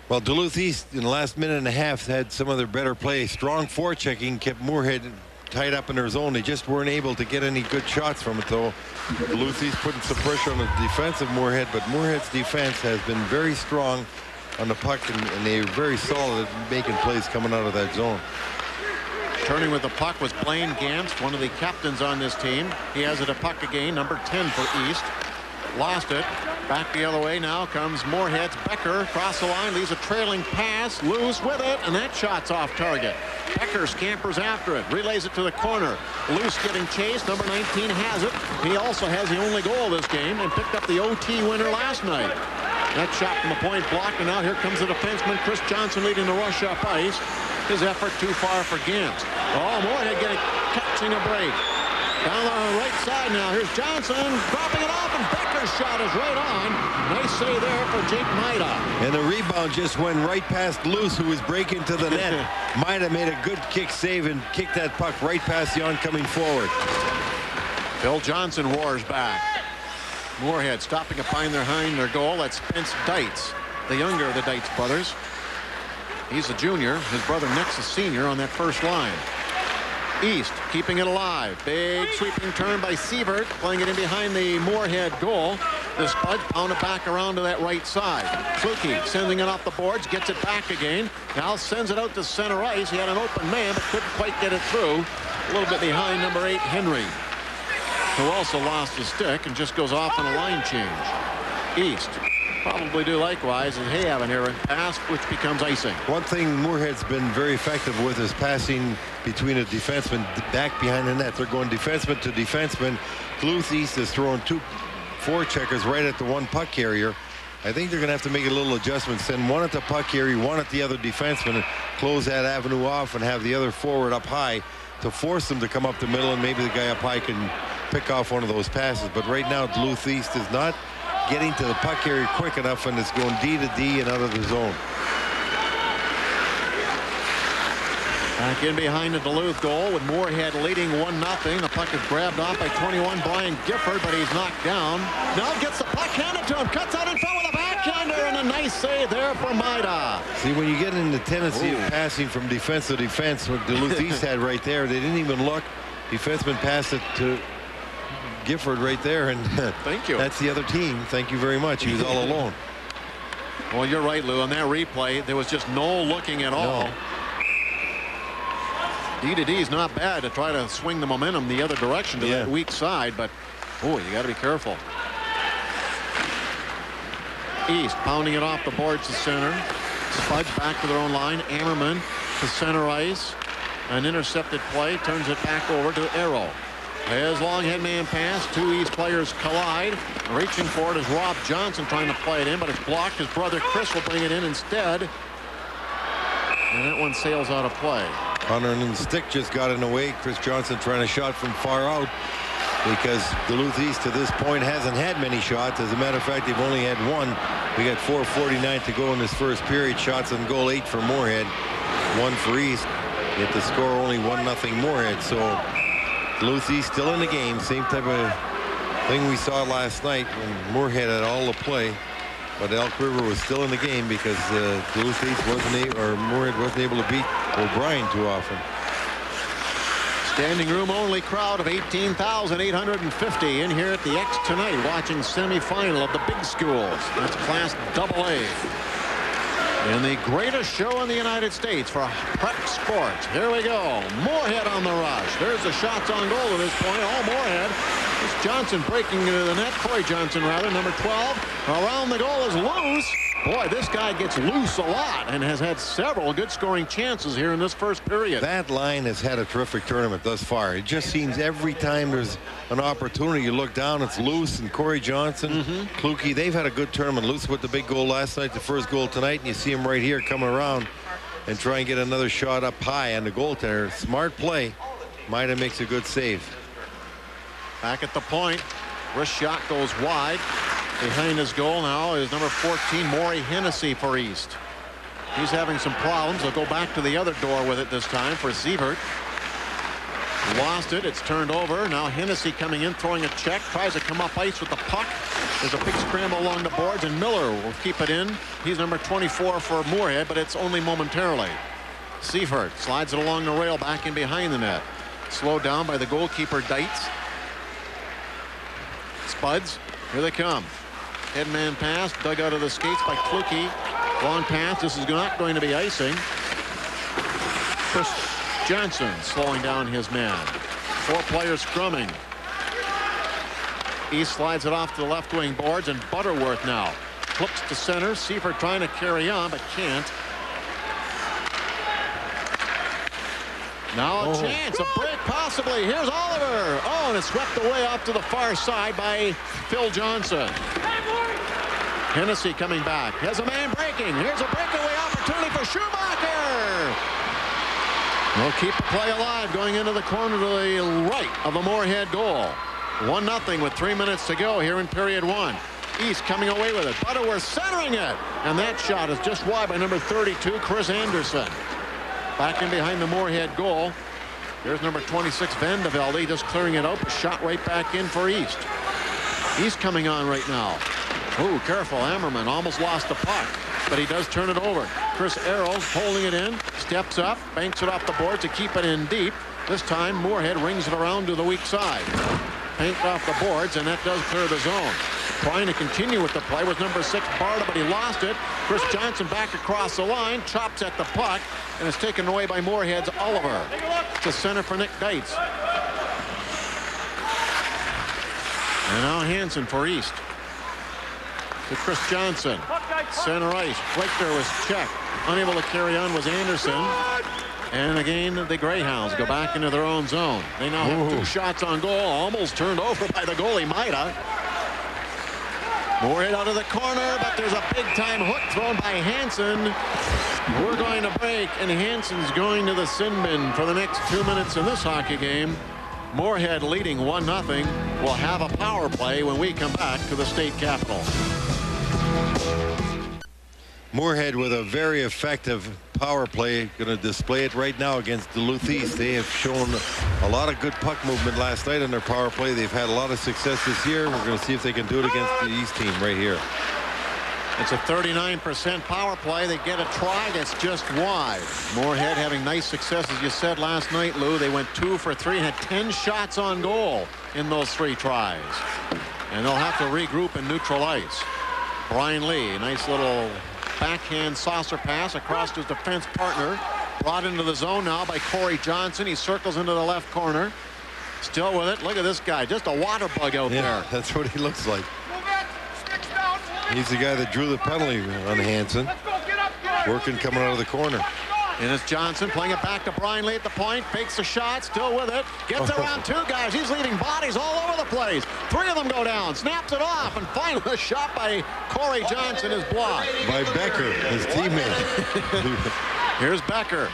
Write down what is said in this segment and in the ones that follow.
Well, Duluth East in the last minute and a half had some of their better play. Strong forechecking kept Moorhead tied up in their zone. They just weren't able to get any good shots from it, though. Duluth East putting some pressure on the defensive Moorhead, but Moorhead's defense has been very strong on the puck, and they're very solid at making plays coming out of that zone. Turning with the puck was Blaine Gantz, one of the captains on this team. He has it a puck again, number 10 for East. Lost it. Back the other way now comes Moorhead's Becker. Across the line, leaves a trailing pass. Loose with it, and that shot's off target. Becker scampers after it. Relays it to the corner. Loose getting chased. Number 19 has it. He also has the only goal this game and picked up the OT winner last night. That shot from the point blocked, and now here comes the defenseman, Chris Johnson, leading the rush up ice. His effort too far for Gantz. Oh, Moorhead catching a break. Down the right side now. Here's Johnson dropping it off, and Becker's shot is right on. Nice save there for Jake Maida. And the rebound just went right past Luce, who was breaking to the net. Maida made a good kick save and kicked that puck right past the oncoming forward. Bill Johnson roars back. Moorhead stopping it behind their goal. That's Spence Dietz, the younger of the Dietz brothers. He's a junior. His brother Nick's a senior on that first line. East keeping it alive. Big sweeping turn by Sievert, playing it in behind the Moorhead goal. The Spuds pound it back around to that right side. Kluke sending it off the boards, gets it back again. Now sends it out to center ice. He had an open man, but couldn't quite get it through. A little bit behind number 8, Henry, who also lost his stick and just goes off on a line change. East probably do likewise, and they have an errant pass, which becomes icing. One thing Moorhead's been very effective with is passing between a defenseman back behind the net. They're going defenseman to defenseman. Duluth East is throwing 2 forecheckers right at the one puck carrier. I think they're going to have to make a little adjustment. Send one at the puck carrier, one at the other defenseman, and close that avenue off and have the other forward up high to force them to come up the middle, and maybe the guy up high can pick off one of those passes. But right now, Duluth East is not getting to the puck carrier quick enough, and it's going D to D and out of the zone. Back in behind the Duluth goal with Moorhead leading 1-0. The puck is grabbed off by 21 Brian Gifford, but he's knocked down. Now gets the puck handed to him, cuts out in front with a backhander, and a nice save there for Maida. See, when you get in the tendency of passing from defense to defense, what Duluth East had right there, they didn't even look. Defenseman passed it to Gifford right there, and thank you. That's the other team. Thank you very much. He was all alone. Well, you're right, Lou. On that replay, there was just no looking at all. No. D to D is not bad to try to swing the momentum the other direction to that weak side, but boy, you got to be careful. East pounding it off the boards to center. Spuds back to their own line. Ammerman to center ice. An intercepted play, turns it back over to Arrow. His long head man pass. 2 East players collide. Reaching for it is Rob Johnson trying to play it in, but it's blocked. His brother Chris will bring it in instead. And that one sails out of play. Hunter and the stick just got in the way. Chris Johnson trying to shot from far out, because Duluth East to this point hasn't had many shots. As a matter of fact, they've only had 1. We got 4:49 to go in this first period. Shots on goal, 8 for Moorhead, 1 for East. Yet the score only 1-0 Moorhead. So Duluth East still in the game. Same type of thing we saw last night when Moorhead had all the play. But Elk River was still in the game because Duluth East wasn't able, or Moorhead wasn't able to beat O'Brien too often. Standing room only crowd of 18,850 in here at the X tonight, watching semifinal of the big schools. That's Class AA. And the greatest show in the United States for prep sports. Here we go. Moorhead on the rush. There's the shots on goal at this point. All Moorhead. It's Johnson breaking into the net. Corey Johnson, rather, number 12. Around the goal is loose. Boy, this guy gets loose a lot and has had several good scoring chances here in this first period. That line has had a terrific tournament thus far. It just seems every time there's an opportunity, you look down, it's Luce and Corey Johnson, Kluke. They've had a good tournament. Luce with the big goal last night, the first goal tonight, and you see him right here coming around and try and get another shot up high on the goaltender. Smart play. Maida makes a good save. Back at the point, wrist shot goes wide. Behind his goal now is number 14, Maury Hennessy for East. He's having some problems. They'll go back to the other door with it this time for Sievert. Lost it. It's turned over. Now Hennessy coming in, throwing a check. Tries to come up ice with the puck. There's a big scramble along the boards, and Miller will keep it in. He's number 24 for Moorhead, but it's only momentarily. Seifert slides it along the rail back in behind the net. Slowed down by the goalkeeper, Dietz. Spuds. Here they come. Headman pass. Dug out of the skates by Kluke. Long pass. This is not going to be icing. Chris Johnson slowing down his man. 4 players scrumming. East slides it off to the left wing boards, and Butterworth now flips to center. Seifert trying to carry on, but can't. Now a chance, a break possibly. Here's Oliver. Oh, and it's swept away off to the far side by Phil Johnson. Hennessy coming back. Has a man breaking. Here's a breakaway opportunity for Schumacher. We'll keep the play alive going into the corner to the right of the Moorhead goal. 1-0 with 3 minutes to go here in period 1. East coming away with it. Butterworth centering it. And that shot is just wide by number 32, Chris Anderson. Back in behind the Moorhead goal. Here's number 26, Vandevelde, just clearing it out. A shot right back in for East. East coming on right now. Oh, careful. Ammerman almost lost the puck, but he does turn it over. Chris Arrows holding it in. Steps up. Banks it off the board to keep it in deep. This time, Moorhead rings it around to the weak side. Banked off the boards, and that does clear the zone. Trying to continue with the play was number 6, Barta, but he lost it. Chris Johnson back across the line, chops at the puck, and it's taken away by Moorhead's Oliver. To center for Nick Dietz. And now Hansen for East. To Chris Johnson. Center ice. Right there was Check. Unable to carry on was Anderson. And again, the Greyhounds go back into their own zone. They now have 2 shots on goal. Almost turned over by the goalie, Maida. Moorhead out of the corner, but there's a big-time hook thrown by Hansen. We're going to break, and Hansen's going to the sin bin for the next 2 minutes in this hockey game. Moorhead leading 1-0. We'll have a power play when we come back to the state capitol. Moorhead with a very effective power play, going to display it right now against Duluth East. They have shown a lot of good puck movement last night in their power play. They've had a lot of success this year. We're going to see if they can do it against the East team right here. It's a 39% power play. They get a try that's just wide. Moorhead having nice success, as you said last night, Lou. They went 2 for 3 and had 10 shots on goal in those 3 tries. And they'll have to regroup in neutral ice. Brian Lee, nice little backhand saucer pass across his defense partner. Brought into the zone now by Corey Johnson. He circles into the left corner. Still with it. Look at this guy. Just a water bug out there. That's what he looks like. He's the guy that drew the penalty on Hansen. Working coming out of the corner. And it's Johnson playing it back to Brian Lee at the point. Fakes the shot. Still with it. Gets around 2 guys. He's leaving bodies all over the place. 3 of them go down. Snaps it off. And finally a shot by Corey Johnson is blocked. By Becker, his teammate. Here's Becker.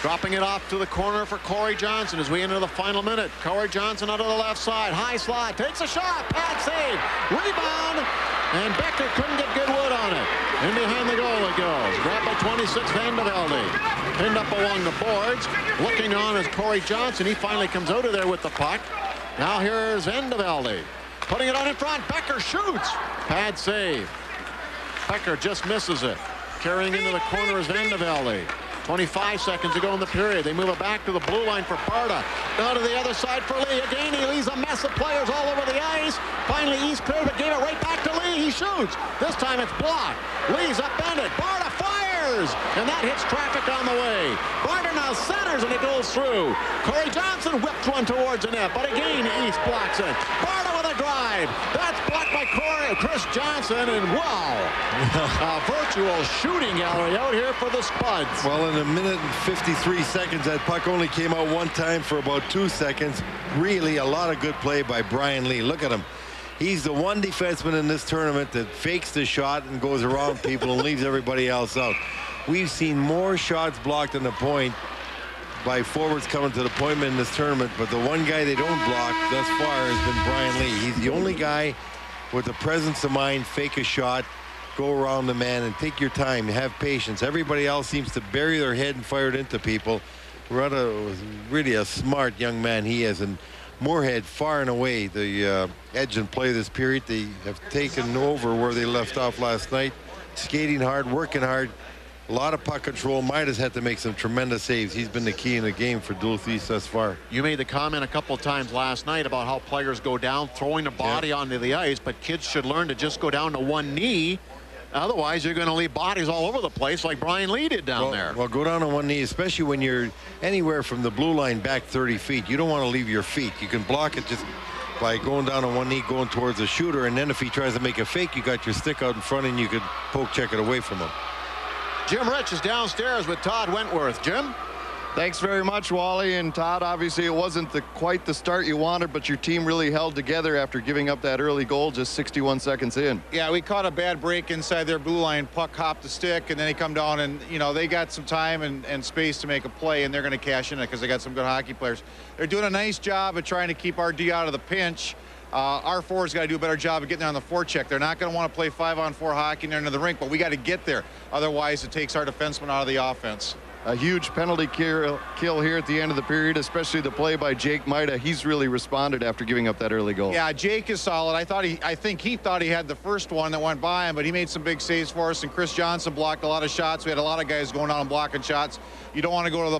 Dropping it off to the corner for Corey Johnson as we enter the final minute. Corey Johnson out of the left side. High slide. Takes a shot. Pad save. Rebound. And Becker couldn't get good wood on it. And behind the goal it goes. Grabbed by 26, Vandevelde. Pinned up along the boards. Looking on is Corey Johnson. He finally comes out of there with the puck. Now here's Vandevelde. Putting it on in front. Becker shoots. Pad save. Becker just misses it. Carrying into the corner is Vandevelde. 25 seconds to go in the period. They move it back to the blue line for Barta. Now to the other side for Lee. Again, he leaves a mess of players all over the ice. Finally, East cleared, but gave it right back to Lee. He shoots. This time it's blocked. Lee's upended. Barta fires. And that hits traffic on the way. Barta now centers, and it goes through. Corey Johnson whips one towards the net, but again, East blocks it. Barta with a drive. That's blocked by Chris Johnson, and wow. A virtual shooting gallery out here for the Spuds. Well, in a minute and 53 seconds, that puck only came out one time for about 2 seconds. Really a lot of good play by Brian Lee. Look at him. He's the one defenseman in this tournament that fakes the shot and goes around people and leaves everybody else out. We've seen more shots blocked in the point by forwards coming to the point in this tournament, but the one guy they don't block thus far has been Brian Lee. He's the only guy with the presence of mind, fake a shot, go around the man and take your time, have patience. Everybody else seems to bury their head and fire it into people. Rudda was really a smart young man, he is, and Moorhead far and away the edge and play this period. They have taken over where they left off last night, skating hard, working hard, a lot of puck control. Midas had to make some tremendous saves. He's been the key in the game for Duluth East thus far. You made the comment a couple of times last night about how players go down throwing the body onto the ice, but kids should learn to just go down to one knee. Otherwise, you're going to leave bodies all over the place like Brian Lee did down there. Well, go down on one knee, especially when you're anywhere from the blue line back 30 feet. You don't want to leave your feet. You can block it just by going down on one knee, going towards the shooter, and then if he tries to make a fake, you got your stick out in front and you could poke check it away from him. Jim Rich is downstairs with Todd Wentworth. Jim? Thanks very much, Wally and Todd. Obviously, it wasn't quite the start you wanted, but your team really held together after giving up that early goal just 61 seconds in. Yeah, we caught a bad break inside their blue line. Puck hopped the stick, and then they come down, and, you know, they got some time and space to make a play, and they're going to cash in it because they got some good hockey players. They're doing a nice job of trying to keep our D out of the pinch. Our forwards got to do a better job of getting there on the forecheck. They're not going to want to play 5-on-4 hockey in there into the rink, but we got to get there. Otherwise, it takes our defensemen out of the offense. A huge penalty kill here at the end of the period, especially the play by Jake Maida. He's really responded after giving up that early goal. Yeah, Jake is solid. I think he thought he had the first one that went by him, but he made some big saves for us. And Chris Johnson blocked a lot of shots. We had a lot of guys going out and blocking shots. You don't want to go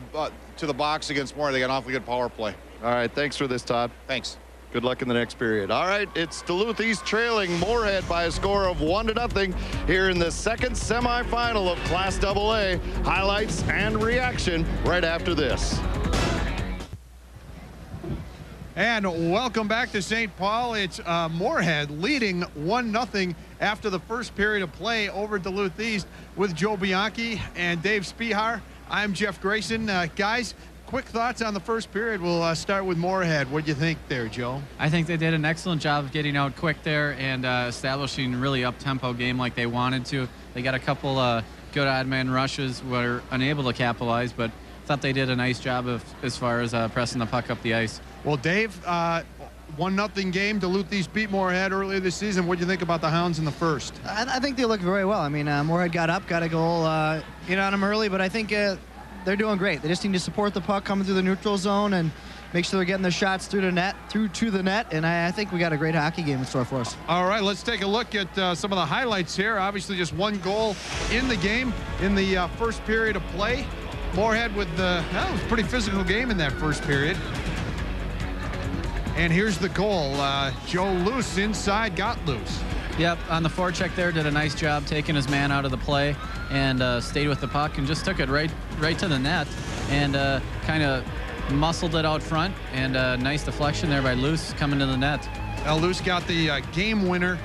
to the box against Moore. They got an awfully good power play. All right, thanks for this, Todd. Thanks. Good luck in the next period. All right, it's Duluth East trailing Moorhead by a score of 1-0 here in the second semifinal of Class AA. Highlights and reaction right after this. And welcome back to St. Paul. It's Moorhead leading 1-0 after the first period of play over Duluth East with Joe Bianchi and Dave Spihar. I'm Jeff Grayson. Guys, quick thoughts on the first period. We'll start with Moorhead. What do you think there, Joe? I think they did an excellent job of getting out quick there and establishing really up-tempo game like they wanted to. They got a couple good odd-man rushes, were unable to capitalize, but thought they did a nice job of as far as pressing the puck up the ice. Well, Dave, 1-0 game. Duluth East beat Moorhead earlier this season. What do you think about the Hounds in the first? I think they look very well. I mean, Moorhead got up, got a goal in on them early, but I think they're doing great. They just need to support the puck coming through the neutral zone and make sure they're getting their shots through to the net, and I think we got a great hockey game in store for us. All right, let's take a look at some of the highlights here. Obviously, just one goal in the game in the first period of play. Moorhead with that was a pretty physical game in that first period. And here's the goal. Joe loose inside, got loose. Yep, on the forecheck there, did a nice job taking his man out of the play and stayed with the puck and just took it right to the net and kind of muscled it out front, and nice deflection there by Luce coming to the net. Now, Luce got the game winner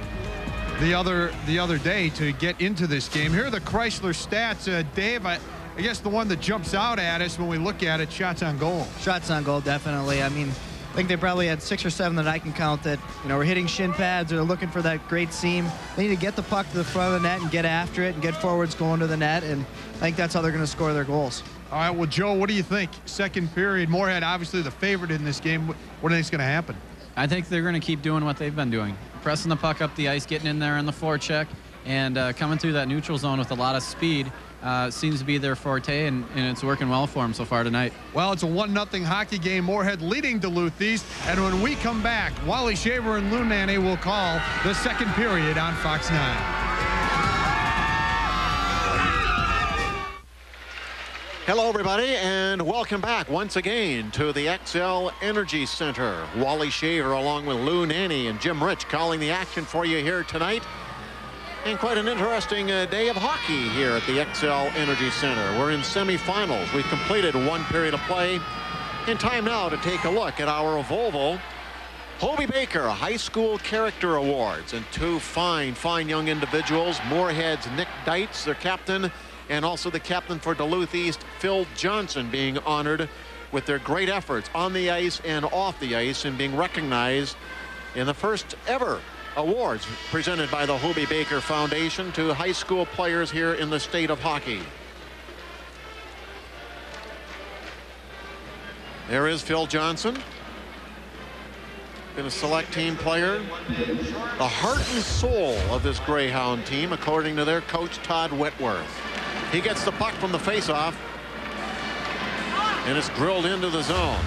the other day to get into this game. Here are the Chrysler stats. Dave, I guess the one that jumps out at us when we look at it, shots on goal. Shots on goal, definitely. I mean, I think they probably had 6 or 7 that I can count that, you know, were hitting shin pads or looking for that great seam. They need to get the puck to the front of the net and get after it and get forwards going to the net, and I think that's how they're going to score their goals. All right, well, Joe, what do you think? Second period, Moorhead obviously the favorite in this game. What do you think is going to happen? I think they're going to keep doing what they've been doing. Pressing the puck up the ice, getting in there on the forecheck, and coming through that neutral zone with a lot of speed. Seems to be their forte, and it's working well for them so far tonight. Well, it's a 1-0 hockey game. Moorhead leading Duluth East. And when we come back, Wally Shaver and Lou Nanny will call the second period on Fox 9. Hello, everybody, and welcome back once again to the XL Energy Center. Wally Shaver along with Lou Nanny and Jim Rich calling the action for you here tonight. And quite an interesting day of hockey here at the XL Energy Center. We're in semifinals. We've completed one period of play. And time now to take a look at our Volvo Hobey Baker High School Character Awards. And two fine young individuals. Moorhead's Nick Deitz, their captain, and also the captain for Duluth East, Phil Johnson, being honored with their great efforts on the ice and off the ice and being recognized in the first ever awards presented by the Hobey Baker Foundation to high school players here in the state of hockey. There is Phil Johnson, been a select team player, the heart and soul of this Greyhound team, according to their coach Todd Wentworth. He gets the puck from the faceoff. and it's drilled into the zone.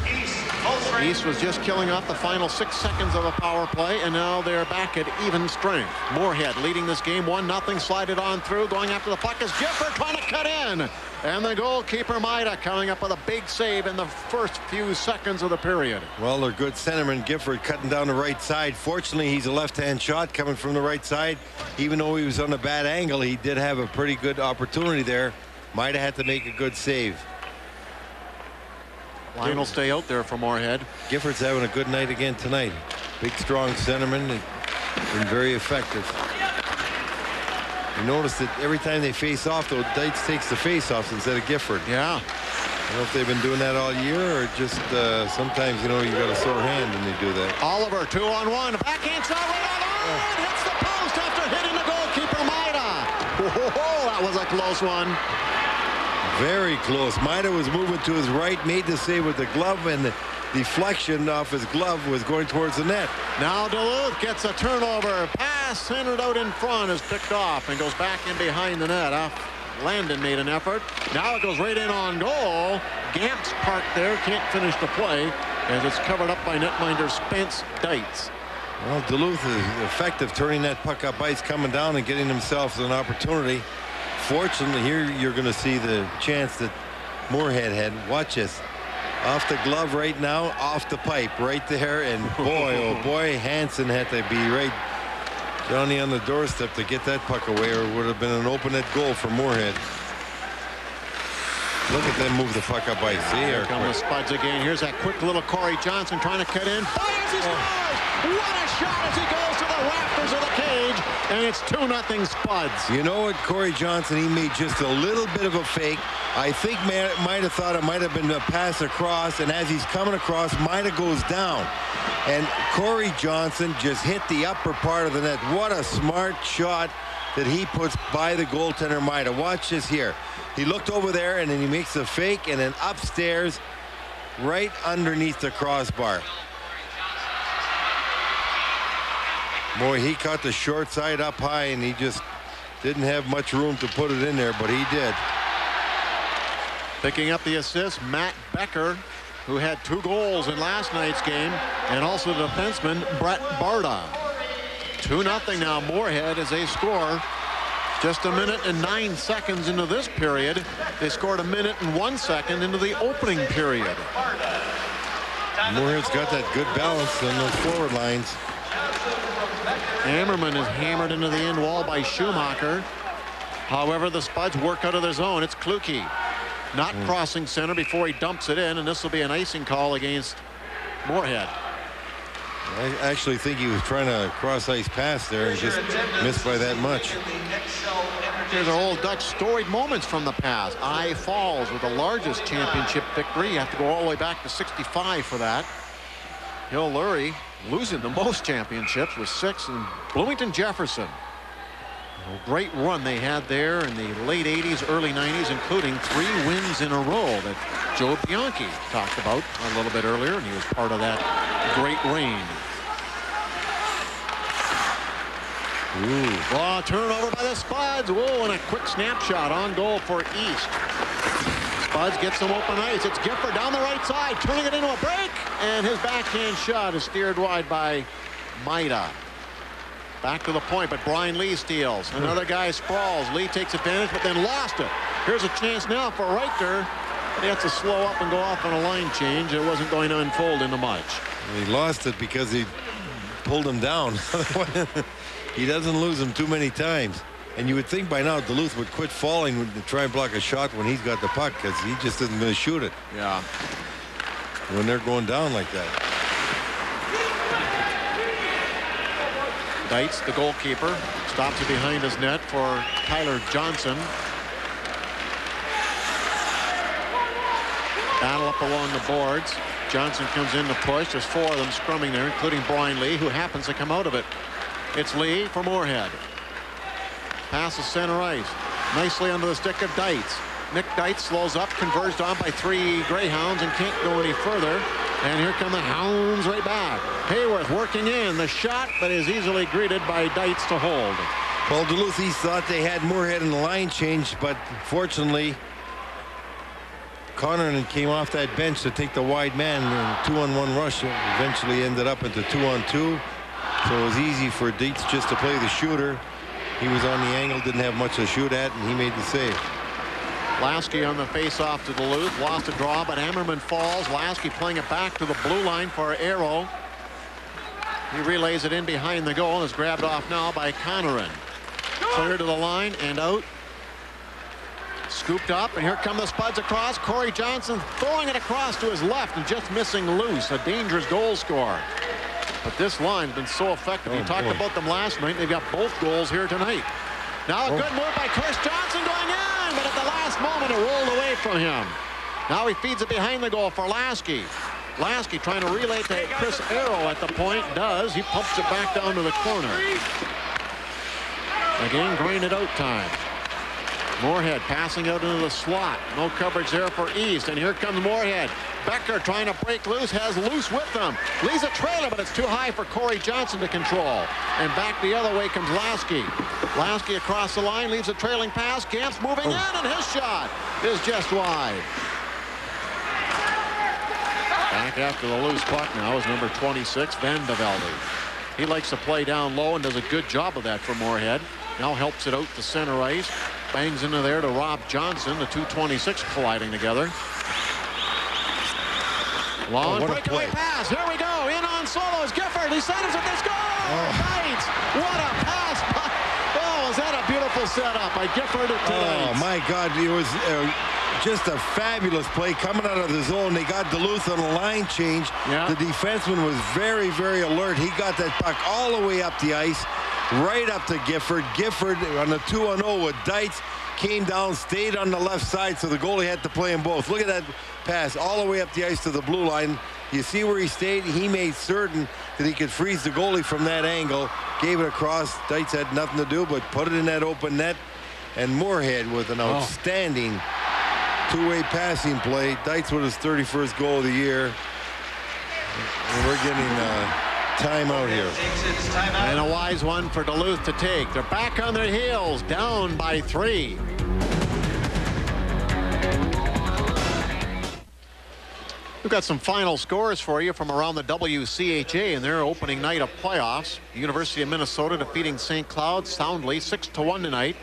East was just killing off the final 6 seconds of a power play, and now they're back at even strength. Moorhead leading this game 1-0. Slide it on through. Going after the puck is Gifford trying to cut in. And the goalkeeper Maida coming up with a big save in the first few seconds of the period. Well, their good centerman Gifford cutting down the right side. Fortunately, he's a left-hand shot coming from the right side. Even though he was on a bad angle, he did have a pretty good opportunity there. Maida had to make a good save. Line will stay out there for Moorhead. Gifford's having a good night again tonight. Big, strong centerman and been very effective. You notice that every time they face off, though, Dietz takes the face-offs instead of Gifford. Yeah. I don't know if they've been doing that all year or just sometimes, you know, you got a sore hand when they do that. Oliver 2-on-1. Backhand shot right on the line. Hits the post after hitting the goalkeeper Maida. Whoa, that was a close one. Very close. Maida was moving to his right, made the save with the glove, and the deflection off his glove was going towards the net. Now Duluth gets a turnover. Pass centered out in front is picked off and goes back in behind the net. Landon made an effort. Now it goes right in on goal. Gamp's parked there. Can't finish the play as it's covered up by netminder Spence Dietz. Well, Duluth is effective turning that puck up ice, coming down and getting themselves an opportunity. Fortunately, here you're going to see the chance that Moorhead had. Watch this. Off the glove right now, off the pipe right there. And boy, oh boy, Hansen had to be right Johnny on the doorstep to get that puck away, or it would have been an open net goal for Moorhead. Look at them move the puck up ice. See here come the Spuds again. Here's that quick little Corey Johnson trying to cut in. Fires, he scores! What a shot as he goes to the rafters of the cage, and it's 2-0 Spuds. You know what, Corey Johnson, he made just a little bit of a fake. I think might have thought it might have been a pass across, and as he's coming across, Maida goes down. And Corey Johnson just hit the upper part of the net. What a smart shot that he puts by the goaltender Maida. Watch this here. He looked over there, and then he makes a fake, and then upstairs, right underneath the crossbar. Boy, he caught the short side up high, and he just didn't have much room to put it in there, but he did. Picking up the assist, Matt Becker, who had 2 goals in last night's game, and also the defenseman Brett Barda. 2-0 now Moorhead as they score. Just 1 minute and 9 seconds into this period. They scored 1 minute and 1 second into the opening period. Moorhead's got that good balance on those forward lines. Ammerman is hammered into the end wall by Schumacher. However, the Spuds work out of their zone. It's Kluke not crossing center before he dumps it in, and this will be an icing call against Moorhead. I actually think he was trying to cross ice pass there and just missed by that much. Here's our old Dutch storied moments from the past. I Falls with the largest championship victory. You have to go all the way back to '65 for that. Hill Lurie losing the most championships with 6, and Bloomington Jefferson. A great run they had there in the late 80s, early 90s, including 3 wins in a row that Joe Bianchi talked about a little bit earlier, and he was part of that great reign. Well, turnover by the Spuds. Whoa, and a quick snapshot on goal for East. Spuds gets some open ice. It's Gifford down the right side, turning it into a break, and his backhand shot is steered wide by Maida. Back to the point, but Brian Lee steals. Another guy sprawls. Lee takes advantage, but then lost it. Here's a chance now for Reichter. He has to slow up and go off on a line change. It wasn't going to unfold into much. He lost it because he pulled him down. He doesn't lose him too many times. And you would think by now Duluth would quit falling to try and block a shot when he's got the puck, because he just isn't going to shoot it. Yeah. When they're going down like that. Dietz, the goalkeeper, stops it behind his net for Tyler Johnson. Battle up along the boards. Johnson comes in to push. There's 4 of them scrumming there, including Brian Lee, who happens to come out of it. It's Lee for Moorhead. Passes center ice. Nicely under the stick of Dietz. Nick Dietz slows up, converged on by 3 Greyhounds, and can't go any further. And here come the Hounds right back. Hayworth working in the shot, but is easily greeted by Dietz to hold. Well, Duluth East thought they had Moorhead in the line change, but fortunately Connerton came off that bench to take the wide man, and 2-on-1 rush eventually ended up into 2-on-2. So it was easy for Dietz just to play the shooter. He was on the angle, didn't have much to shoot at, and he made the save. Lasky on the face-off to Duluth, lost a draw, but Ammerman falls. Lasky playing it back to the blue line for Arrow. He relays it in behind the goal and is grabbed off now by Connerton. Clear to the line and out. Scooped up, and here come the Spuds across. Corey Johnson throwing it across to his left and just missing loose. A dangerous goal scorer. But this line's been so effective. You talked about them last night. They've got both goals here tonight. Now a good move by Chris Johnson going in, but at the last moment it rolled away from him. Now he feeds it behind the goal for Lasky. Lasky trying to relay to Chris Arrow at the point. Does. He pumps it back down to the corner. Again, grinded out time. Moorhead passing out into the slot. No coverage there for East. And here comes Moorhead. Becker trying to break loose. Has Loose with them. Leaves a trailer, but it's too high for Corey Johnson to control. And back the other way comes Lasky. Lasky across the line. Leaves a trailing pass. Gamps moving in, and his shot is just wide. Back after the loose puck now is number 26, Van de Velde. He likes to play down low and does a good job of that for Moorhead. Now helps it out to center ice. Bangs into there to Rob Johnson. The 226 colliding together. Long breakaway pass. Here we go. In on solos. Gifford. He centers it. They score. Knights. What a pass. Oh, is that a beautiful setup by Gifford at Oh, my God. It was just a fabulous play coming out of the zone. They got Duluth on a line change. Yeah. The defenseman was very, very alert. He got that puck all the way up the ice, right up to Gifford. Gifford on the 2-on-0 with Dietz came down, stayed on the left side, so the goalie had to play them both. Look at that pass all the way up the ice to the blue line. You see where he stayed? He made certain that he could freeze the goalie from that angle. Gave it across. Dietz had nothing to do but put it in that open net. And Moorhead with an outstanding two-way passing play. Dietz with his 31st goal of the year. And we're getting time out here. And a wise one for Duluth to take. They're back on their heels, down by 3. We've got some final scores for you from around the WCHA in their opening night of playoffs. The University of Minnesota defeating St. Cloud soundly 6-1 tonight.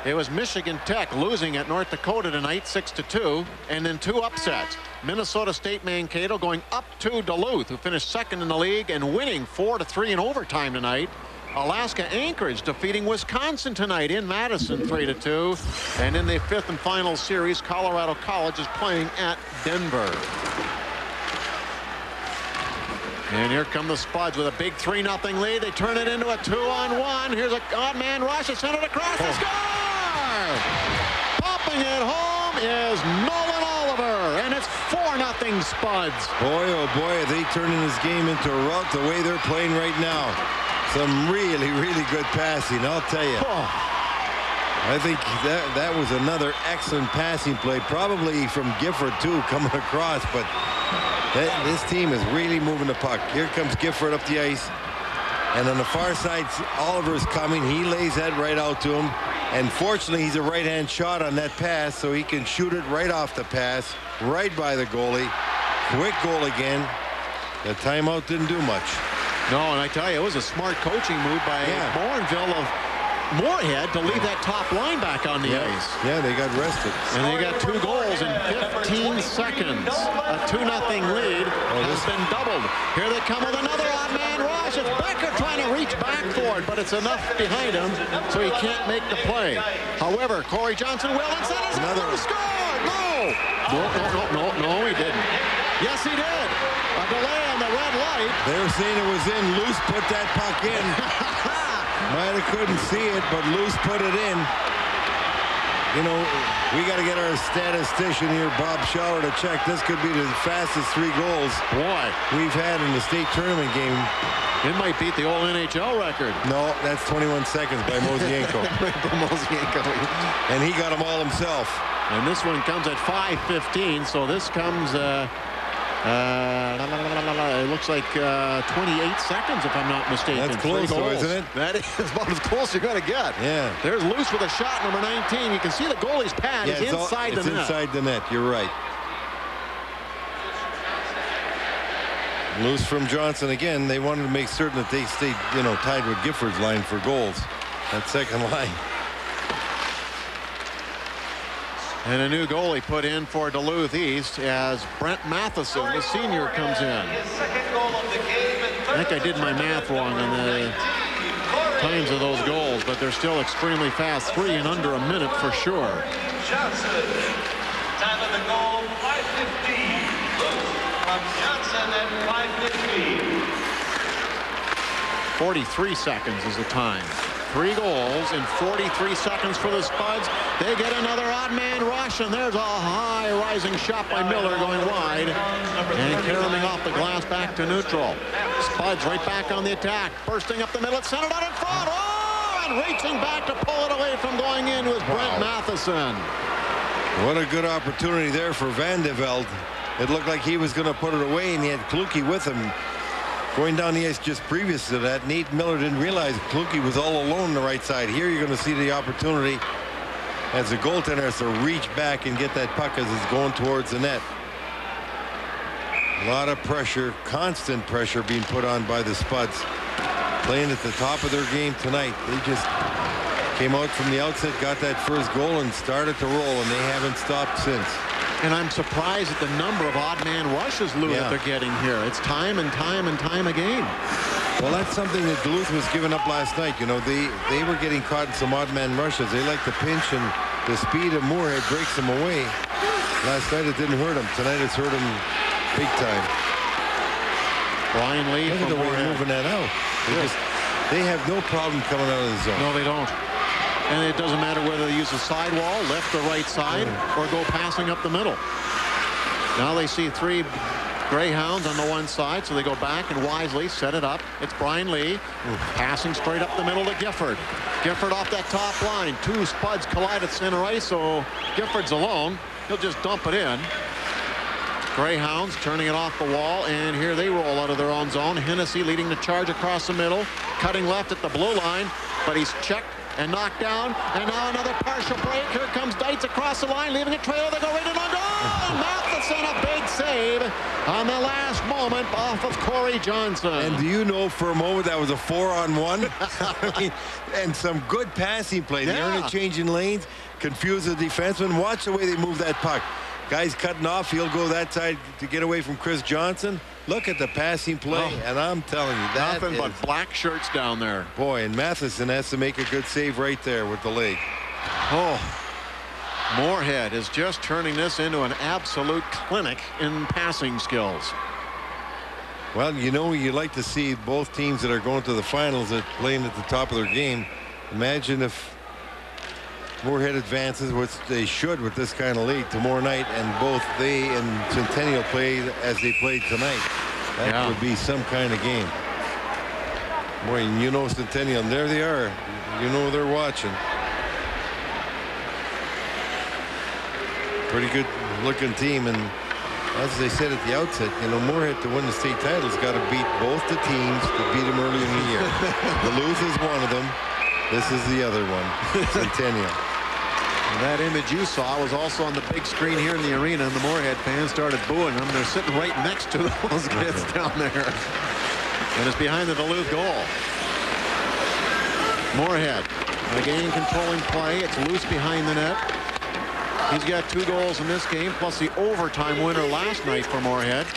It was Michigan Tech losing at North Dakota tonight 6-2, and then 2 upsets. Minnesota State Mankato going up to Duluth, who finished second in the league and winning 4-3 in overtime tonight. Alaska Anchorage defeating Wisconsin tonight in Madison 3-2. And in the 5th and final series, Colorado College is playing at Denver. And here come the Spuds with a big 3-0 lead. They turn it into a 2-on-1. Here's a odd man rush. It's sent it across the score. Popping it home is Nolan Oliver, and it's 4-0 Spuds. Boy, oh boy, are they turning this game into a rout the way they're playing right now. Some really, really good passing, I'll tell you. I think that was another excellent passing play, probably from Gifford too, coming across, but this team is really moving the puck. Here comes Gifford up the ice, and on the far side, Oliver's coming. He lays that right out to him, and fortunately, he's a right-hand shot on that pass, so he can shoot it right off the pass, right by the goalie. Quick goal again. The timeout didn't do much. No, and I tell you, it was a smart coaching move by Morinville of Moorhead to leave that top line back on the ice. Yeah, they got rested. And they got 2 goals in 15 seconds. A 2-0 lead has been doubled. Here they come with another odd man rush. It's Becker trying to reach back for it, but it's enough behind him, so he can't make the play. However, Corey Johnson will, and sends another score. No, he didn't. Yes, he did. A delay on the red light. They were saying it was in. Loose put that puck in. Might have couldn't see it, but Loose put it in. You know, we got to get our statistician here, Bob Schauer, to check. This could be the fastest 3 goals we've had in the state tournament game. It might beat the old NHL record. No, that's 21 seconds by Mozienko. And he got them all himself. And this one comes at 5:15, so this comes it looks like 28 seconds, if I'm not mistaken. That's close, though, isn't it? That is about as close you're going to get. Yeah. There's Loose with a shot, number 19. You can see the goalie's pad is inside the net. It's inside the net. You're right. Loose from Johnson again. They wanted to make certain that they stayed, tied with Gifford's line for goals. That second line. And a new goalie put in for Duluth East as Brent Matheson, the senior, comes in. I think I did my math wrong on the times of those goals, but they're still extremely fast. 3 in under a minute for sure. Johnson, time of the goal, 5:15. From Johnson at 5:15. 43 seconds is the time. 3 goals in 43 seconds for the Spuds. They get another odd man rush, and there's a high rising shot by Miller going wide and carrying off the glass back to neutral. Spuds right back on the attack, bursting up the middle, it's centered out in front. Oh, and reaching back to pull it away from going in was Brent Matheson. What a good opportunity there for Van de Velde. It looked like he was going to put it away, and he had Kluge with him. Going down the ice just previous to that, Nate Miller didn't realize Kluge was all alone on the right side. Here you're going to see the opportunity as the goaltender has to reach back and get that puck as it's going towards the net. A lot of pressure, constant pressure being put on by the Spuds. Playing at the top of their game tonight. They just came out from the outset, got that first goal, and started to roll, and they haven't stopped since. And I'm surprised at the number of odd man rushes, Lou, that they're getting here. It's time and time and time again. Well, that's something that Duluth was giving up last night. They were getting caught in some odd man rushes. They like to pinch, and the speed of Moorhead breaks them away. Last night it didn't hurt them. Tonight it's hurt them big time. Brian Lee Look at from the way Moorhead. they're moving that out. They have no problem coming out of the zone. No, they don't. And it doesn't matter whether they use a sidewall, left or right side, or go passing up the middle. Now they see 3 Greyhounds on the one side, so they go back and wisely set it up. It's Brian Lee passing straight up the middle to Gifford. Gifford off that top line. 2 Spuds collide at center ice, so Gifford's alone. He'll just dump it in. Greyhounds turning it off the wall, and here they roll out of their own zone. Hennessy leading the charge across the middle, cutting left at the blue line, but he's checked and knocked down, and now another partial break. Here comes Deitz across the line, leaving a trail. They go right in on goal. Matheson, a big save on the last moment off of Corey Johnson. And do you know for a moment that was a 4-on-1? I mean, and some good passing play. They're interchanging lanes, confuse the defenseman. Watch the way they move that puck. Guy's cutting off. He'll go that side to get away from Chris Johnson. Look at the passing play, and I'm telling you, that nothing but black shirts down there. Boy, and Matheson has to make a good save right there with the leg. Oh, Moorhead is just turning this into an absolute clinic in passing skills. Well, you like to see both teams that are going to the finals that playing at the top of their game. Imagine if Moorhead advances, which they should with this kind of lead tomorrow night, and both they and Centennial play as they played tonight. That would be some kind of game. Boy, Centennial, and there they are. They're watching. Pretty good looking team, and as they said at the outset, Moorhead to win the state title has got to beat both the teams to beat them early in the year. Duluth is one of them. This is the other one, Centennial. That image you saw was also on the big screen here in the arena, and the Moorhead fans started booing them. They're sitting right next to those kids down there. And it's behind the Duluth goal. Moorhead again controlling play. It's loose behind the net. He's got 2 goals in this game, plus the overtime winner last night for Moorhead.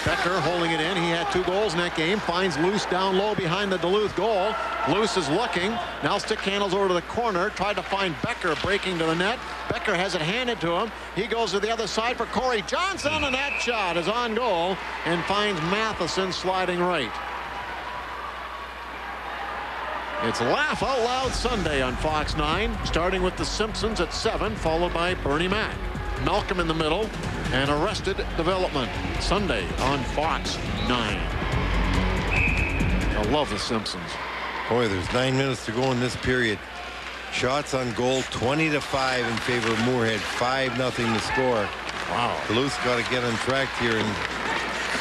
Becker holding it in. He had 2 goals in that game. Finds Luce down low behind the Duluth goal. Luce is looking. Now stick handles over to the corner. Tried to find Becker breaking to the net. Becker has it handed to him. He goes to the other side for Corey Johnson, and that shot is on goal and finds Matheson sliding right. It's Laugh Out Loud Sunday on Fox 9, starting with The Simpsons at 7, followed by Bernie Mac. Malcolm in the middle, and Arrested Development, Sunday on Fox 9. I love The Simpsons. Boy, there's 9 minutes to go in this period. Shots on goal, 20-5 in favor of Moorhead, 5-0 to score. Wow. Duluth's got to get on track here, and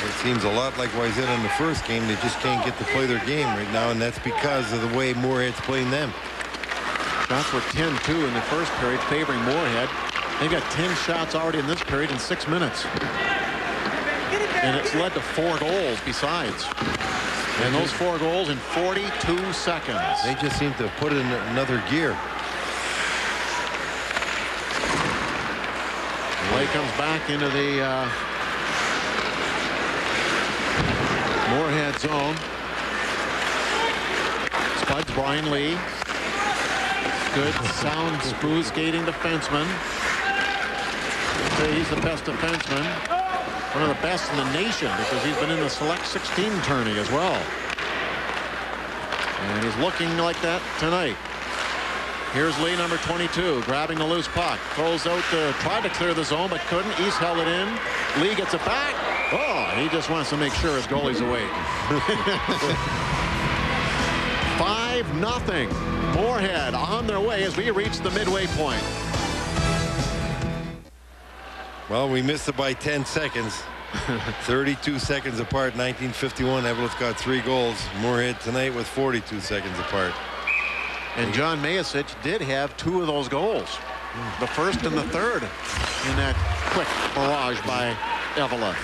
it seems a lot like Wayzata in the first game. They just can't get to play their game right now, and that's because of the way Moorhead's playing them. Shots were 10-2 in the first period, favoring Moorhead. They got 10 shots already in this period in 6 minutes. And it's led to 4 goals besides. And those 4 goals in 42 seconds. They just seem to put it in another gear. Play comes back into the Moorhead zone. Spuds Brian Lee. Good, sound, smooth skating defenseman. He's the best defenseman. One of the best in the nation because he's been in the Select 16 tourney as well. And he's looking like that tonight. Here's Lee, number 22, grabbing the loose puck. Throws out to try to clear the zone, but couldn't. East held it in. Lee gets it back. Oh, he just wants to make sure his goalie's awake. 5-0. Moorhead on their way as we reach the midway point. Well, we missed it by 10 seconds. 32 seconds apart. 1951. Evelyn got 3 goals. Moorhead tonight with 42 seconds apart. And John Mayasich did have 2 of those goals. The first and the third in that quick barrage by Evelyn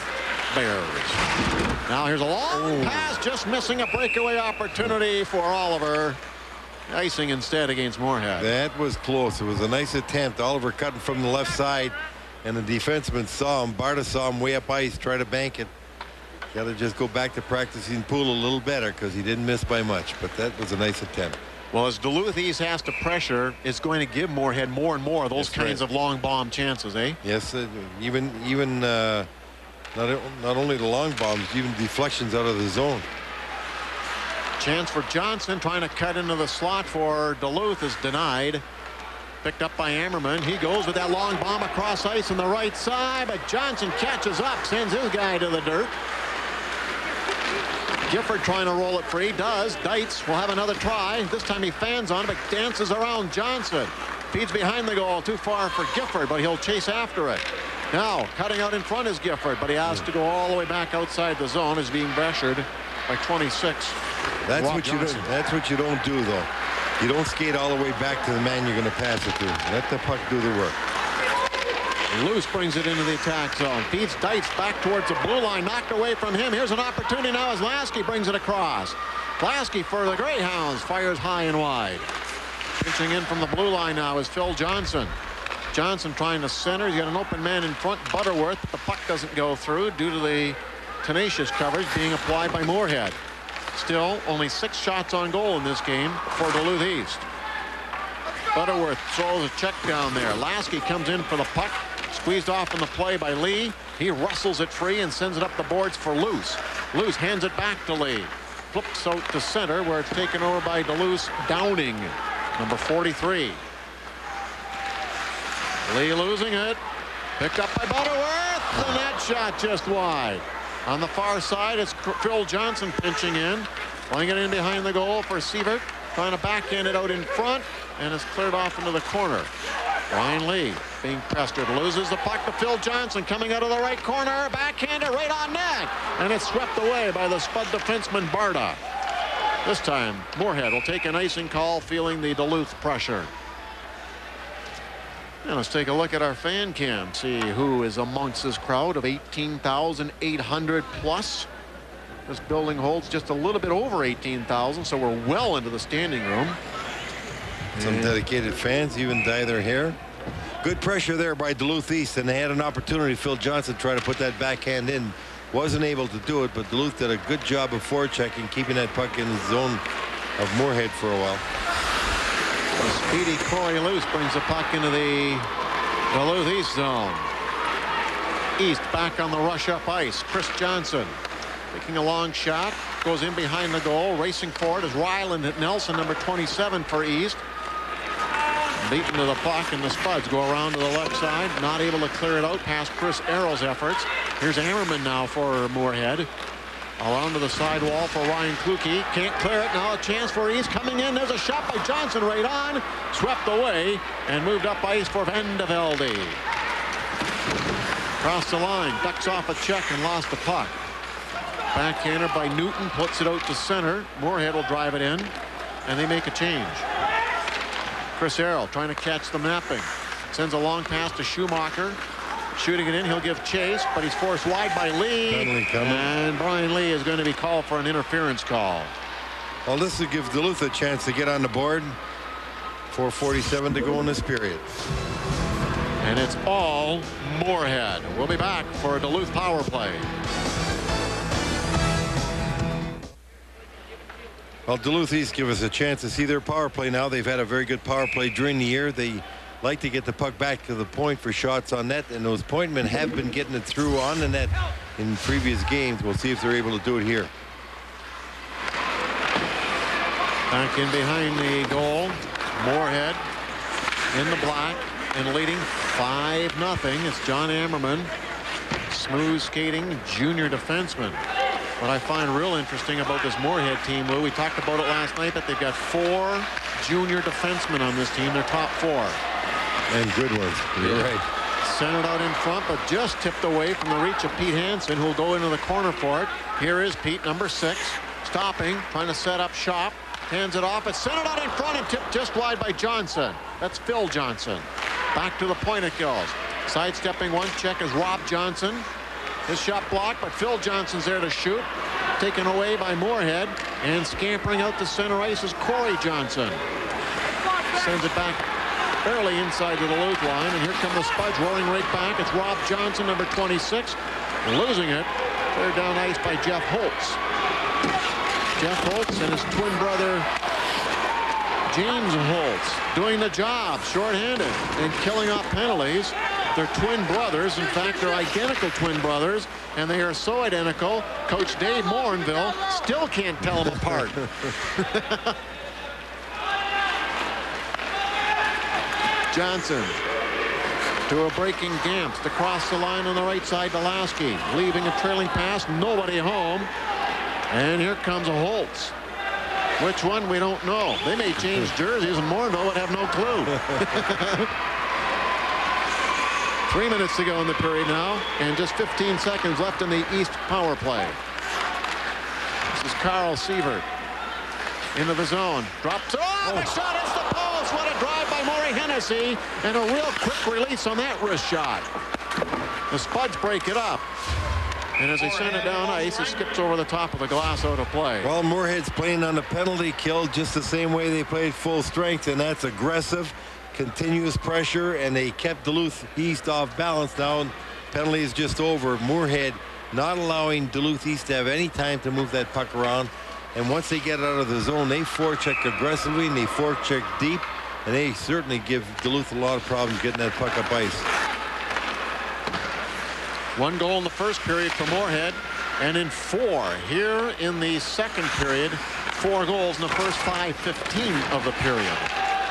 Bears. Now here's a long pass, just missing a breakaway opportunity for Oliver. Icing instead against Moorhead. That was close. It was a nice attempt. Oliver cutting from the left side, and the defenseman saw him. Barta saw him way up ice, try to bank it. Got to just go back to practicing pool a little better because he didn't miss by much, but that was a nice attempt. Well, as Duluth East has to pressure, it's going to give Moorhead more and more of those kinds of long bomb chances, eh? Yes, even not only the long bombs, even deflections out of the zone. Chance for Johnson trying to cut into the slot for Duluth is denied. Picked up by Ammerman. He goes with that long bomb across ice on the right side, but Johnson catches up, sends his guy to the dirt. Gifford trying to roll it free. Does. Dietz will have another try. This time he fans on it, but dances around Johnson. Feeds behind the goal. Too far for Gifford, but he'll chase after it. Now, cutting out in front is Gifford, but he has to go all the way back outside the zone. Is being pressured by 26. That's what you don't do, though. You don't skate all the way back to the man you're going to pass it to. Let the puck do the work. Loose brings it into the attack zone. Feeds Dietz back towards the blue line. Knocked away from him. Here's an opportunity now as Lasky brings it across. Lasky for the Greyhounds fires high and wide. Pitching in from the blue line now is Phil Johnson. Johnson trying to center. He's got an open man in front, Butterworth, but the puck doesn't go through due to the tenacious coverage being applied by Moorhead. Still, only 6 shots on goal in this game for Duluth East. Butterworth throws a check down there. Lasky comes in for the puck. Squeezed off in the play by Lee. He rustles it free and sends it up the boards for Luce. Luce hands it back to Lee. Flips out to center where it's taken over by Duluth Downing, number 43. Lee losing it. Picked up by Butterworth, and that shot just wide. On the far side, it's Phil Johnson pinching in. Playing it in behind the goal for Sievert. Trying to backhand it out in front, and it's cleared off into the corner. Ryan Lee being pestered, loses the puck to Phil Johnson, coming out of the right corner, backhanded right on net, and it's swept away by the Spud defenseman Barta. This time, Moorhead will take an icing call, feeling the Duluth pressure. And let's take a look at our fan cam, see who is amongst this crowd of 18,800 plus. This building holds just a little bit over 18,000, so we're well into the standing room. Some dedicated fans even dye their hair. Good pressure there by Duluth East, and they had an opportunity. Phil Johnson tried to put that backhand in. Wasn't able to do it, but Duluth did a good job of forechecking, keeping that puck in the zone of Moorhead for a while. The speedy Corey Luce brings the puck into the Duluth East zone. East back on the rush up ice. Chris Johnson taking a long shot. Goes in behind the goal. Racing forward is Ryland at Nelson, number 27 for East. Beaten to the puck, and the Spuds go around to the left side. Not able to clear it out past Chris Arrow's efforts. Here's Ammerman now for Moorhead. Around to the side wall for Ryan Kluke. Can't clear it. Now a chance for East coming in. There's a shot by Johnson right on. Swept away and moved up ice for Van de Velde. Crossed the line. Ducks off a check and lost the puck. Backhander by Newton. Puts it out to center. Moorhead will drive it in. And they make a change. Chris Arrow trying to catch the mapping. Sends a long pass to Schumacher. shooting it in. He'll give chase, but he's forced wide by Lee. Penalty coming. And Brian Lee is going to be called for an interference call. Well, this will give Duluth a chance to get on the board. 4:47 to go in this period. And it's all Moorhead. We'll be back for a Duluth power play. Well, Duluth East give us a chance to see their power play now. They've had a very good power play during the year. They like to get the puck back to the point for shots on net, and those point men have been getting it through on the net in previous games. We'll see if they're able to do it here. Back in behind the goal. Moorhead in the black and leading 5-0. It's John Ammerman, smooth skating junior defenseman. What I find real interesting about this Moorhead team, Lou, we talked about it last night, that they've got 4 junior defensemen on this team. Their top 4. And good ones. You're right. Centered out in front, but just tipped away from the reach of Pete Hansen, who'll go into the corner for it. Here is Pete, number 6, stopping, trying to set up shop. Hands it off. It's centered out in front and tipped just wide by Johnson. That's Phil Johnson. Back to the point it goes. Sidestepping one check is Rob Johnson. His shot blocked, but Phil Johnson's there to shoot. Taken away by Moorhead. And scampering out to center ice is Corey Johnson. Sends it back barely inside the Duluth line. And here come the Spuds rolling right back. It's Rob Johnson, number 26. Losing it. Cleared down ice by Jeff Holtz. Jeff Holtz and his twin brother James Holtz doing the job shorthanded and killing off penalties. They're twin brothers. In fact, they're identical twin brothers, and they are so identical Coach Dave Morinville still can't tell them apart. Johnson to a breaking Gamst across the line on the right side to Lasky, leaving a trailing pass, nobody home. And here comes a Holtz. Which one, we don't know. They may change jerseys, and Morinville would have no clue. 3 minutes to go in the period now, and just 15 seconds left in the East power play. This is Carl Sievert into the zone. Drops off. The shot hits the post. What a drive by Maury Hennessy, and a real quick release on that wrist shot. The Spuds break it up. And as they send it down ice, it skips over the top of the glass out of play. Well, Moorhead's playing on the penalty kill just the same way they played full strength, and that's aggressive, continuous pressure, and they kept Duluth East off balance. Now penalty is just over. Moorhead not allowing Duluth East to have any time to move that puck around, and once they get out of the zone, they forecheck aggressively and they forecheck deep, and they certainly give Duluth a lot of problems getting that puck up ice. 1 goal in the first period for Moorhead, and in 4 here in the second period. 4 goals in the first 5:15 of the period,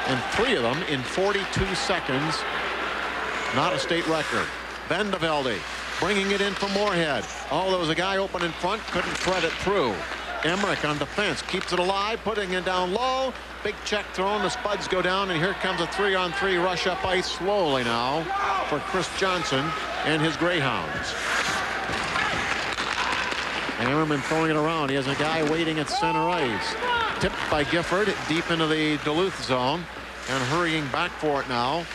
and 3 of them in 42 seconds. Not a state record. Vandevelde bringing it in for Moorhead. Oh, there was a guy open in front, couldn't thread it through. Emmerich on defense keeps it alive, putting it down low. Big check thrown. The Spuds go down, and here comes a 3-on-3 rush up ice slowly now for Chris Johnson and his Greyhounds. Ammerman throwing it around. He has a guy waiting at center ice. Tipped by Gifford deep into the Duluth zone, and hurrying back for it now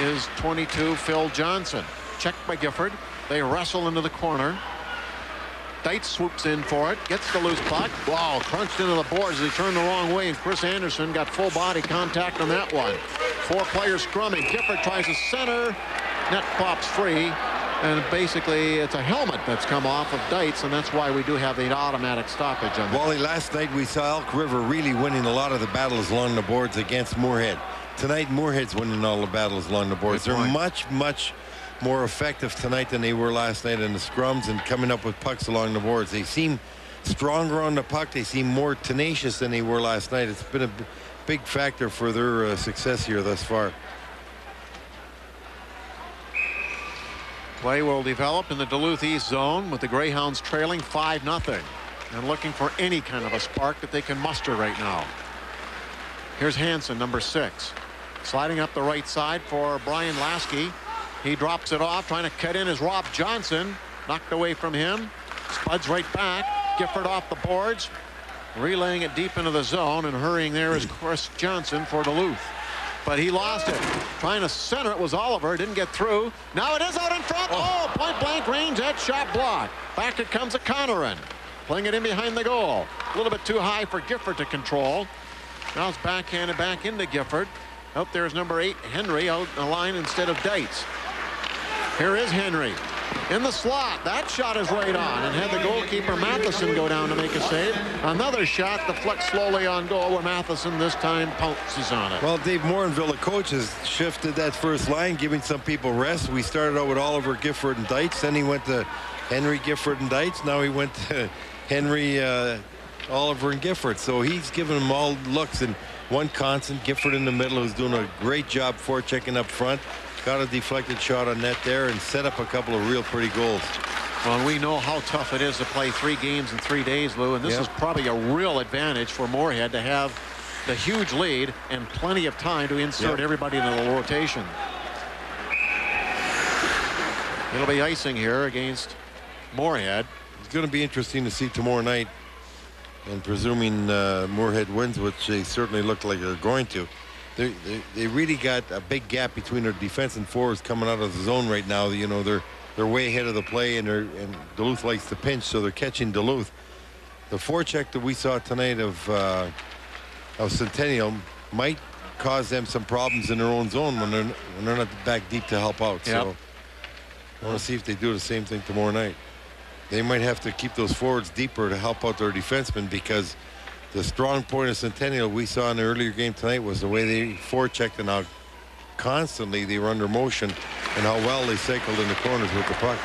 is 22 Phil Johnson. Checked by Gifford. They wrestle into the corner. Deitz swoops in for it, gets the loose puck. Wow, crunched into the boards as he turned the wrong way, and Chris Anderson got full body contact on that one. 4 players scrumming. Gifford tries to center. Net pops free, and basically it's a helmet that's come off of Deitz, and that's why we do have the automatic stoppage on that. Wally, last night we saw Elk River really winning a lot of the battles along the boards against Moorhead. Tonight, Moorhead's winning all the battles along the boards. They're much more effective tonight than they were last night in the scrums and coming up with pucks along the boards. They seem stronger on the puck. They seem more tenacious than they were last night. It's been a big factor for their success here thus far. Play will develop in the Duluth East zone with the Greyhounds trailing 5-0 and looking for any kind of a spark that they can muster right now. Here's Hansen, number 6, sliding up the right side for Brian Lasky. He drops it off. Trying to cut in is Rob Johnson. Knocked away from him. Spuds right back. Gifford off the boards. Relaying it deep into the zone, and hurrying there is Chris Johnson for Duluth. but he lost it. Trying to center it was Oliver. Didn't get through. Now it is out in front. Oh, point blank range. That shot blocked. Back it comes O'Connoran. Playing it in behind the goal. A little bit too high for Gifford to control. Now it's backhanded back into Gifford. Out there's number 8, Henry, out the line instead of Dietz. Here is Henry in the slot. That shot is right on, and had the goalkeeper Matheson go down to make a save. Another shot deflects slowly on goal, where Matheson this time pounces on it. Well, Dave Morinville, the coach, has shifted that first line, giving some people rest. We started out with Oliver, Gifford, and Dietz. Then he went to Henry, Gifford, and Dietz. Now he went to Henry, Oliver, and Gifford. So he's giving them all looks, and one constant, Gifford in the middle, who's doing a great job forechecking up front. Got a deflected shot on net there and set up a couple of real pretty goals. Well, we know how tough it is to play 3 games in 3 days, Lou, and this is probably a real advantage for Moorhead to have the huge lead and plenty of time to insert everybody into the rotation. It'll be icing here against Moorhead. It's going to be interesting to see tomorrow night, and presuming Moorhead wins, which they certainly look like they're going to. They really got a big gap between their defense and forwards coming out of the zone right now. You know, they're way ahead of the play, and Duluth likes to pinch, so they're catching Duluth. The forecheck that we saw tonight of Centennial might cause them some problems in their own zone when they're not back deep to help out. So I want to see if they do the same thing tomorrow night. They might have to keep those forwards deeper to help out their defensemen, because the strong point of Centennial we saw in the earlier game tonight was the way they forechecked and how constantly they were under motion and how well they cycled in the corners with the puck.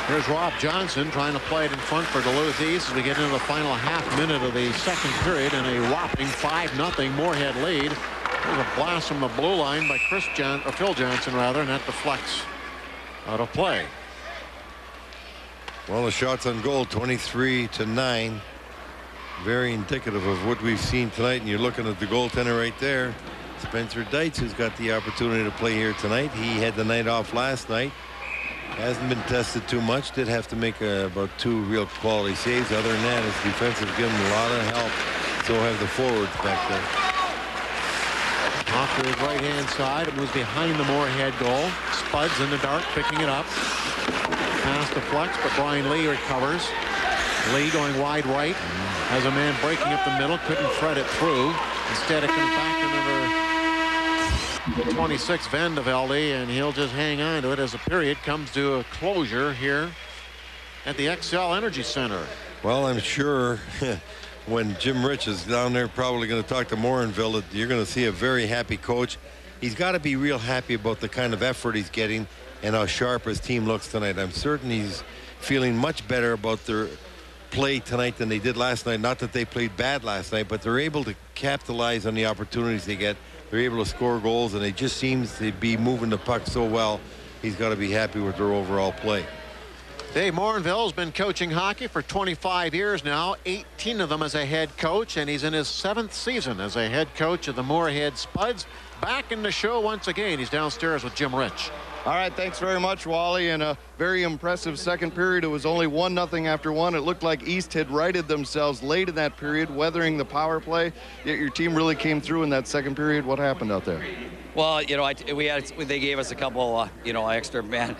Here's Rob Johnson trying to play it in front for Duluth East as we get into the final half minute of the second period, and a whopping 5-0 Moorhead lead. There's a blast from the blue line by Phil Johnson, rather, and that deflects out of play. Well, the shots on goal, 23-9. Very indicative of what we've seen tonight, and you're looking at the goaltender right there, Spencer Dietz, who's got the opportunity to play here tonight. He had the night off last night. Hasn't been tested too much. Did have to make about 2 real quality saves. Other than that, his defense has given him a lot of help. So have the forwards back there. Off to his right-hand side. It moves behind the Moorhead goal. Spuds in the dark, picking it up. Pass deflects, but Brian Lee recovers. Lee going wide right. Has a man breaking up the middle. Couldn't thread it through. Instead, it comes back to number 26, Vandevelde, and he'll just hang on to it as the period comes to a closure here at the XL Energy Center. Well, I'm sure when Jim Rich is down there probably going to talk to Morinville, that you're going to see a very happy coach. He's got to be real happy about the kind of effort he's getting and how sharp his team looks tonight. I'm certain he's feeling much better about their play tonight than they did last night. Not that they played bad last night, but they're able to capitalize on the opportunities they get. They're able to score goals, and it just seems to be moving the puck so well. He's got to be happy with their overall play. Dave Morinville has been coaching hockey for 25 years now, 18 of them as a head coach, and he's in his 7th season as a head coach of the Moorhead Spuds. Back in the show once again. He's downstairs with Jim Rich. All right, thanks very much, Wally. And a very impressive second period. It was only 1-0 after one. It looked like East had righted themselves late in that period, weathering the power play. Yet your team really came through in that second period. What happened out there? Well, you know, they gave us a couple, extra man.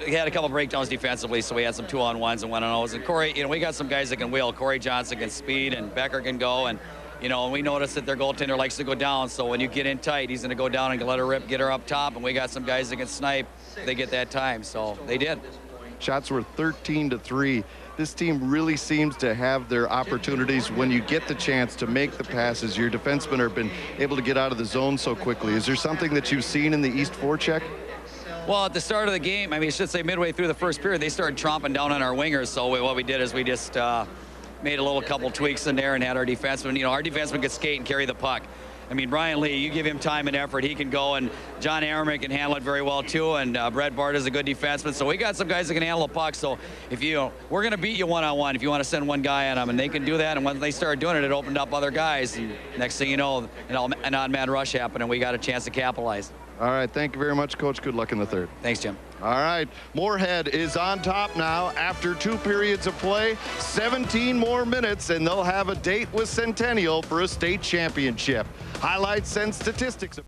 We had a couple breakdowns defensively, so we had some 2-on-1s and 1-on-0s. And Corey, we got some guys that can wheel. Corey Johnson can speed, and Becker can go. And we noticed that their goaltender likes to go down, so when you get in tight, he's going to go down and let her rip, get her up top, and we got some guys that can snipe. They get that time, so they did. Shots were 13-3. This team really seems to have their opportunities when you get the chance to make the passes. Your defensemen have been able to get out of the zone so quickly. Is there something that you've seen in the East forecheck? Well, at the start of the game, I should say midway through the first period, they started tromping down on our wingers, so what we did is we just made a couple tweaks in there and had our defensemen, our defensemen could skate and carry the puck. Brian Lee, you give him time and effort, he can go, and John Ammerman can handle it very well too, and Brett Bart is a good defenseman, so we got some guys that can handle the puck. So if we're going to beat you one-on-one if you want to send one guy on them, and they can do that. And when they started doing it, it opened up other guys, and next thing you know, an odd man rush happened, and we got a chance to capitalize. All right, thank you very much, Coach. Good luck in the third. Thanks, Jim. All right, Moorhead is on top now after 2 periods of play, 17 more minutes, and they'll have a date with Centennial for a state championship. Highlights and statistics.